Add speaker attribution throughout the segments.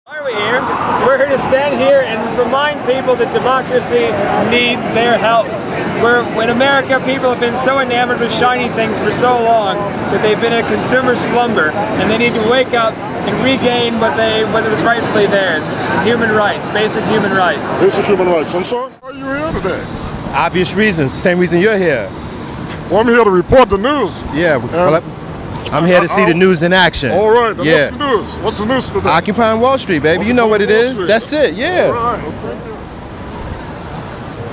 Speaker 1: Why are we here? We're here to stand here and remind people that democracy needs their help. In America, people have been so enamored with shiny things for so long that they've been in a consumer slumber, and they need to wake up and regain what is rightfully theirs, which is human rights, basic human rights.
Speaker 2: Basic human rights. I'm sorry, why are you here today?
Speaker 3: Obvious reasons, the same reason you're here.
Speaker 2: Well, I'm here to report the news.
Speaker 3: Yeah, I'm here to see the news in action.
Speaker 2: All right, then
Speaker 3: yeah.
Speaker 2: what's the news? What's the news today?
Speaker 3: Occupying Wall Street, baby. You know what it is. That's it, yeah.
Speaker 2: All right, thank you.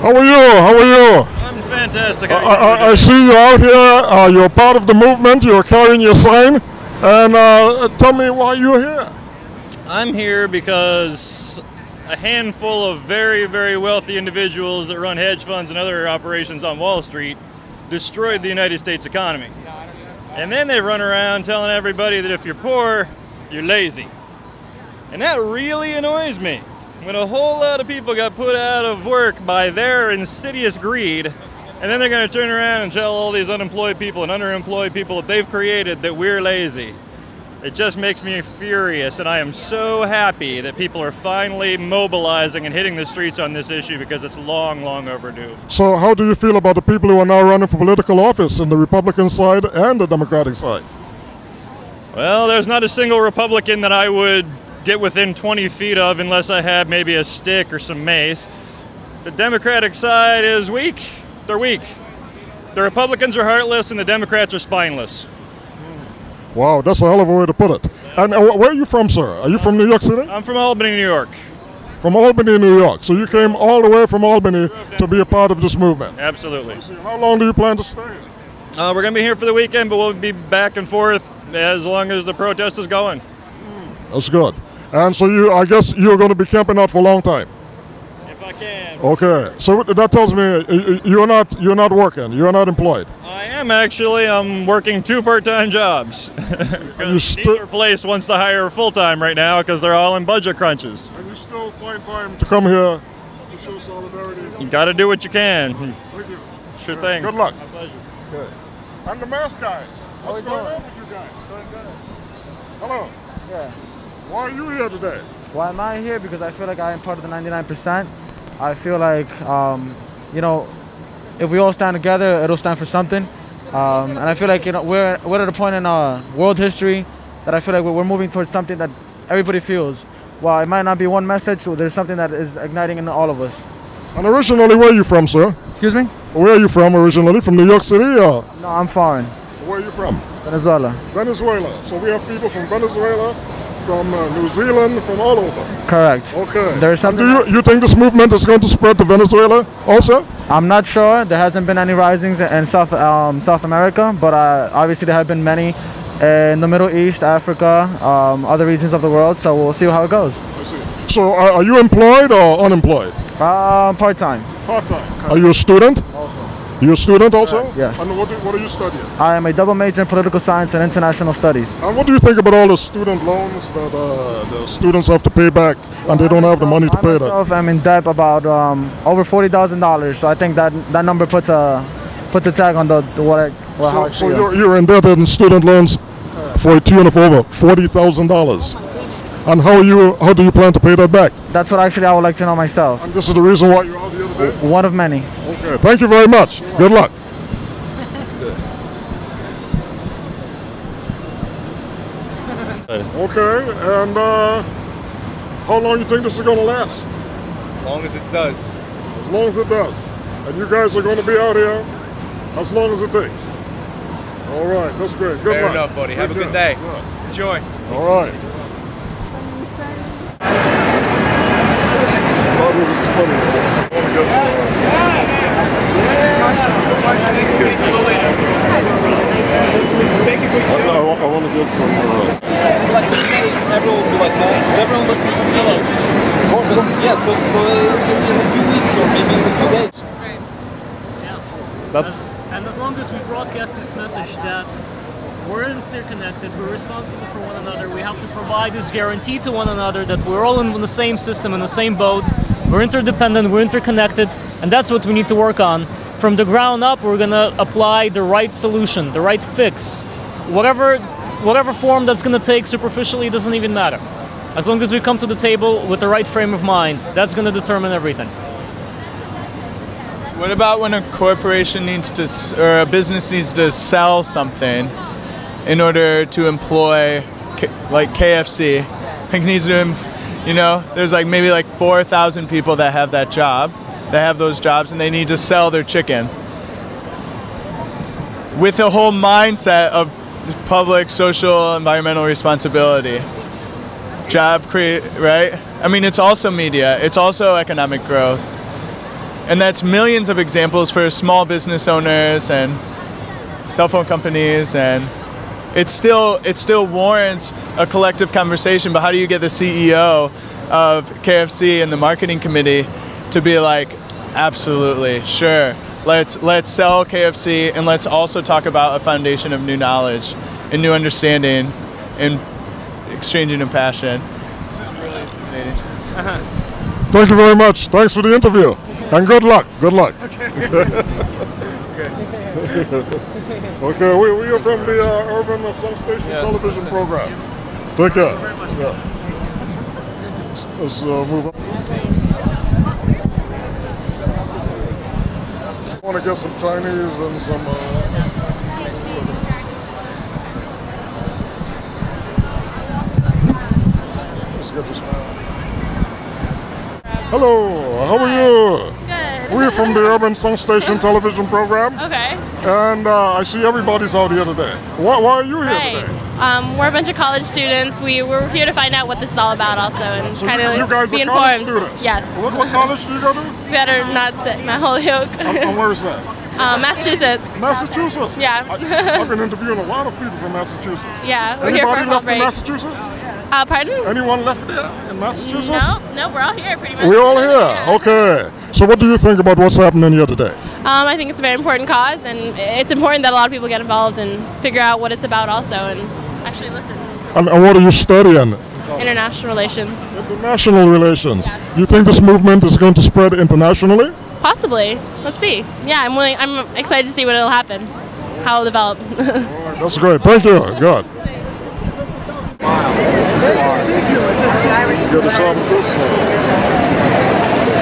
Speaker 2: How are you? How are you?
Speaker 4: I'm fantastic.
Speaker 2: I see you out here. You're part of the movement. You're carrying your sign. And tell me why you're here.
Speaker 4: I'm here because a handful of very, very wealthy individuals that run hedge funds and other operations on Wall Street destroyed the United States economy. And then they run around telling everybody that if you're poor, you're lazy. And that really annoys me. When a whole lot of people got put out of work by their insidious greed, and then they're going to turn around and tell all these unemployed people and underemployed people that they've created that we're lazy. It just makes me furious, and I am so happy that people are finally mobilizing and hitting the streets on this issue because it's long, long overdue.
Speaker 2: So how do you feel about the people who are now running for political office on the Republican side and the Democratic side?
Speaker 4: Well, there's not a single Republican that I would get within 20 feet of unless I had maybe a stick or some mace. The Democratic side is weak. They're weak. The Republicans are heartless and the Democrats are spineless.
Speaker 2: Wow, that's a hell of a way to put it. And where are you from, sir? Are you from New York City?
Speaker 4: I'm from Albany, New York.
Speaker 2: From Albany, New York. So you came all the way from Albany to be a part of this movement?
Speaker 4: Absolutely.
Speaker 2: How long do you plan to stay?
Speaker 4: We're going to be here for the weekend, but we'll be back and forth as long as the protest is going.
Speaker 2: That's good. And so I guess you're going to be camping out for a long time?
Speaker 4: If I can.
Speaker 2: Okay. So that tells me you're not working. You're not employed.
Speaker 4: I am actually. I'm working 2 part-time jobs. Neither place wants to hire full-time right now because they're all in budget crunches.
Speaker 2: And you still find time to come here to show solidarity?
Speaker 4: You got to do what you can.
Speaker 2: Thank you.
Speaker 4: Sure thing.
Speaker 2: Good luck.
Speaker 4: My pleasure.
Speaker 2: Okay. And the mask guys. What's going on with you guys? Hello.
Speaker 5: Yeah.
Speaker 2: Why are you here today?
Speaker 5: Why am I here? Because I feel like I am part of the 99%. I feel like, you know, if we all stand together, it'll stand for something. And I feel like, you know, we're at a point in world history that I feel like we're moving towards something that everybody feels. While it might not be one message, there's something that is igniting in all of us.
Speaker 2: And originally, where are you from, sir?
Speaker 5: Excuse me?
Speaker 2: Where are you from originally? From New York City or?
Speaker 5: No, I'm foreign.
Speaker 2: Where are you from?
Speaker 5: Venezuela.
Speaker 2: Venezuela. So we have people from Venezuela, from New Zealand, from all over.
Speaker 5: Correct.
Speaker 2: Okay.
Speaker 5: There's something.
Speaker 2: Do you think this movement is going to spread to Venezuela also?
Speaker 5: I'm not sure. There hasn't been any risings in South America, but obviously there have been many in the Middle East, Africa, other regions of the world. So we'll see how it goes.
Speaker 2: I see. So are you employed or unemployed?
Speaker 5: Part-time.
Speaker 2: Part-time. Are you a student?
Speaker 5: Also.
Speaker 2: You're a student also?
Speaker 5: Yes.
Speaker 2: And what are you studying?
Speaker 5: I am a double major in political science and international studies.
Speaker 2: And what do you think about all the student loans that the students have to pay back and they don't have the money to pay that?
Speaker 5: I myself am in debt about over $40,000, so I think that number puts a tag on
Speaker 2: So you're indebted in student loans for a tune of over $40,000. And how do you plan to pay that back?
Speaker 5: That's what actually I would like to know myself.
Speaker 2: And this is the reason why you're out here today?
Speaker 5: One of many.
Speaker 2: Okay, thank you very much. Good luck. Okay, and how long do you think this is going to last?
Speaker 3: As long as it does.
Speaker 2: As long as it does. And you guys are going to be out here as long as it takes. All right, that's great. Good luck.
Speaker 3: Fair enough, buddy. Have a good day. Enjoy.
Speaker 2: All right. I want to get some.
Speaker 6: Everyone will be like, is everyone listening to me? Yeah, so in a few weeks or maybe in a few days.
Speaker 7: And as long as we broadcast this message that we're interconnected, we're responsible for one another, we have to provide this guarantee to one another that we're all in the same system, in the same boat, we're interdependent, we're interconnected, and that's what we need to work on. From the ground up, we're going to apply the right solution, the right fix. Whatever form that's going to take superficially doesn't even matter. As long as we come to the table with the right frame of mind, that's going to determine everything.
Speaker 8: What about when a corporation needs to, or a business needs to sell something in order to employ, like KFC, like needs to, you know, there's like maybe like 4,000 people that have that job, that have those jobs, and they need to sell their chicken with a whole mindset of public, social, environmental responsibility. Job create, right? I mean, it's also media, it's also economic growth. And that's millions of examples for small business owners and cell phone companies, and it still warrants a collective conversation. But how do you get the CEO of KFC and the marketing committee to be like, absolutely, sure, let's sell KFC, and let's also talk about a foundation of new knowledge and new understanding and exchanging of passion. This is really intimidating.
Speaker 2: Thank you very much. Thanks for the interview. And good luck. Good luck.
Speaker 8: Okay.
Speaker 2: Okay, we are from the Urban Song Station television program. Take care. Let's move on. I want to get some Chinese and some. Let's get this. Hello, how are you?
Speaker 9: Good.
Speaker 2: We're from the Urban Song Station television program.
Speaker 9: Okay.
Speaker 2: And I see everybody's out here today. Why are you here today?
Speaker 9: We're a bunch of college students. We're here to find out what this is all about also and
Speaker 2: So
Speaker 9: kind of
Speaker 2: you guys
Speaker 9: be
Speaker 2: are college
Speaker 9: informed.
Speaker 2: students?
Speaker 9: Yes.
Speaker 2: What college do you go to?
Speaker 9: Better not say my Holyoke.
Speaker 2: And where is that?
Speaker 9: Massachusetts.
Speaker 2: Massachusetts?
Speaker 9: Yeah.
Speaker 2: I've been interviewing a lot of people from Massachusetts.
Speaker 9: Yeah, we're here for a
Speaker 2: Anybody
Speaker 9: fall
Speaker 2: left
Speaker 9: break.
Speaker 2: in Massachusetts?
Speaker 9: Pardon?
Speaker 2: Anyone left there in Massachusetts?
Speaker 9: No, we're all here pretty much.
Speaker 2: We're all here. Okay. So what do you think about what's happening here today?
Speaker 9: I think it's a very important cause, and it's important that a lot of people get involved and figure out what it's about also, and actually listen.
Speaker 2: And what are you studying?
Speaker 9: International relations.
Speaker 2: International relations.
Speaker 9: Yes.
Speaker 2: You think this movement is going to spread internationally?
Speaker 9: Possibly. Let's see. Yeah, I'm excited to see what it'll happen, how it'll develop.
Speaker 2: That's great. Thank you. Good. Good to solve this.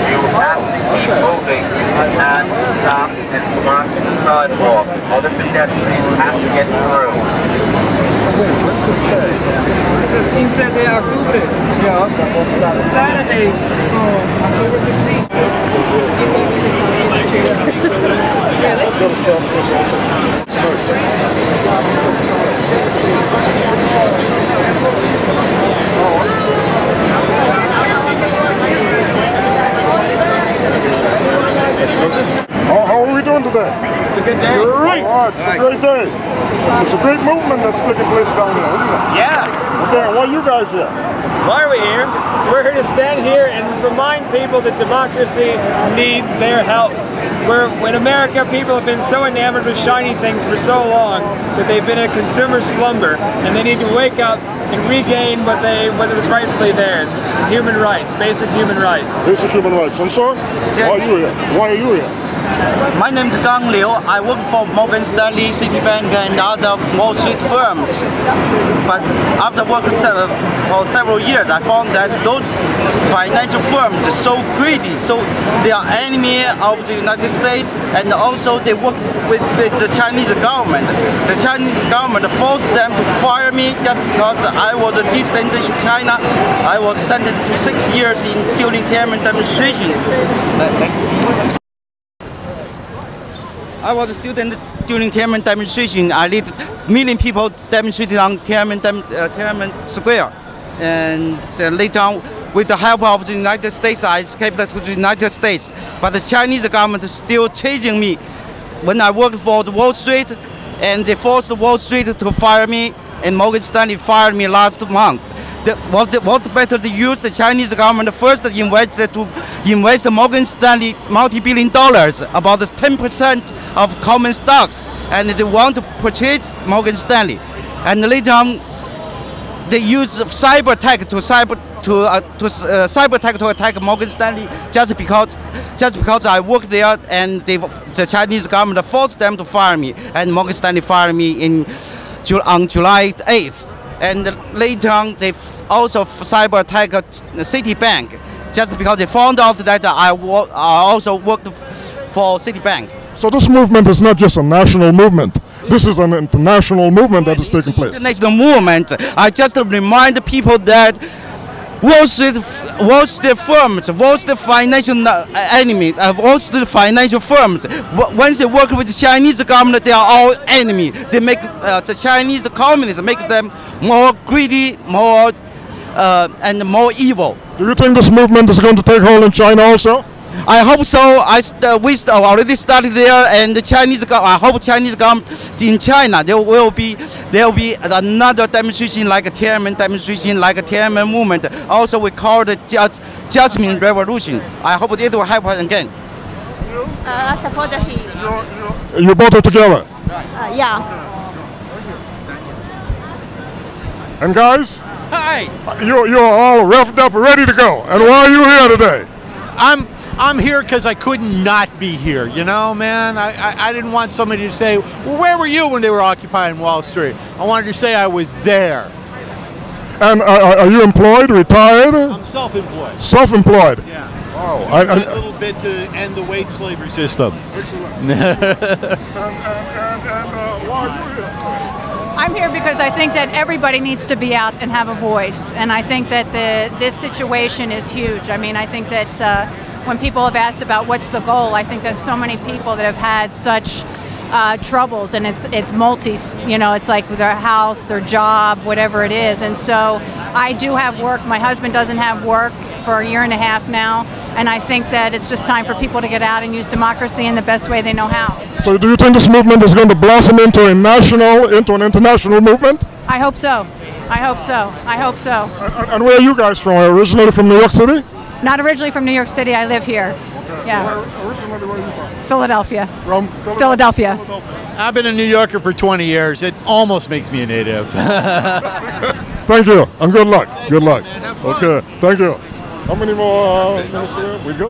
Speaker 10: You have to keep moving and stop and mark the sidewalk. Other pedestrians have to get through.
Speaker 11: What's it say? It says 15 de octubre. Yeah. Saturday, October 15th.
Speaker 2: How are we doing today?
Speaker 1: It's a good day.
Speaker 2: Great. It's a great day. It's a great movement that's taking place down there, isn't it?
Speaker 1: Yeah.
Speaker 2: Okay, why are you guys here?
Speaker 1: Why are we here? We're here to stand here and remind people that democracy needs their help. In America, people have been so enamored with shiny things for so long that they've been in a consumer slumber, and they need to wake up and regain what was rightfully theirs, which is human rights, basic human rights.
Speaker 2: Basic human rights. And sir, why are you here? Why are you here?
Speaker 12: My name is Gang Liu. I work for Morgan Stanley, Citibank, and other Wall Street firms. But after working for several years, I found that those financial firms are so greedy, so they are enemy of the United States, and also they work with the Chinese government. The Chinese government forced them to fire me just because I was a dissident in China. I was sentenced to 6 years during Tiananmen demonstrations. I was a student during Tiananmen demonstration. I led million people demonstrated on Tiananmen Square. And later on, with the help of the United States, I escaped to the United States. But the Chinese government is still chasing me. When I worked for the Wall Street, and they forced Wall Street to fire me, and Morgan Stanley fired me last month. What's better to use the Chinese government first invest Morgan Stanley multi-billion dollars, about 10% of common stocks, and they want to purchase Morgan Stanley. And later on, they use cyber attack to attack Morgan Stanley just because I worked there, and the Chinese government forced them to fire me, and Morgan Stanley fired me on July 8th. and later on they also cyber attack Citibank, just because they found out that I also worked for Citibank.
Speaker 2: So this movement is not just a national movement. This is an international movement that is taking place.
Speaker 12: International movement. I just remind people that Wall Street firms, Wall Street financial enemy, Wall Street financial firms. Once they work with the Chinese government, they are all enemy. They make the Chinese communists make them more greedy, more and more evil.
Speaker 2: Do you think this movement is going to take hold in China also?
Speaker 12: I hope so. We already started there, and the Chinese. I hope Chinese government in China there will be another demonstration like a Tiananmen demonstration, like a Tiananmen movement. Also, we call it Jasmine Revolution. I hope it will happen again.
Speaker 13: I support him.
Speaker 2: You both are together.
Speaker 13: Yeah.
Speaker 2: And guys,
Speaker 14: hi.
Speaker 2: You're all revved up, ready to go. And why are you here today?
Speaker 14: I'm here because I could not be here, you know, man. I didn't want somebody to say, well, where were you when they were occupying Wall Street? I wanted to say I was there.
Speaker 2: And are you employed, retired?
Speaker 14: I'm self-employed.
Speaker 2: Self-employed?
Speaker 14: Yeah.
Speaker 2: Oh,
Speaker 14: a little bit to end the wage slavery system.
Speaker 15: I'm here because I think that everybody needs to be out and have a voice, and I think that this situation is huge. I mean, I think that when people have asked about what's the goal, I think there's so many people that have had such troubles, and it's multi, you know, it's like their house, their job, whatever it is. And so I do have work. My husband doesn't have work for a year and a half now, and I think that it's just time for people to get out and use democracy in the best way they know how.
Speaker 2: So do you think this movement is going to blossom into an international movement?
Speaker 15: I hope so. I hope so. I hope so.
Speaker 2: And where are you guys from? Originally from New York City?
Speaker 15: Not originally from New York City. I live here.
Speaker 2: Okay.
Speaker 15: Yeah.
Speaker 2: Originally, where are you from?
Speaker 15: Philadelphia.
Speaker 2: From
Speaker 15: Philadelphia.
Speaker 14: I've been a New Yorker for 20 years. It almost makes me a native.
Speaker 2: Thank you, and good luck. Good luck. Okay, thank you. How many more minutes here? We go.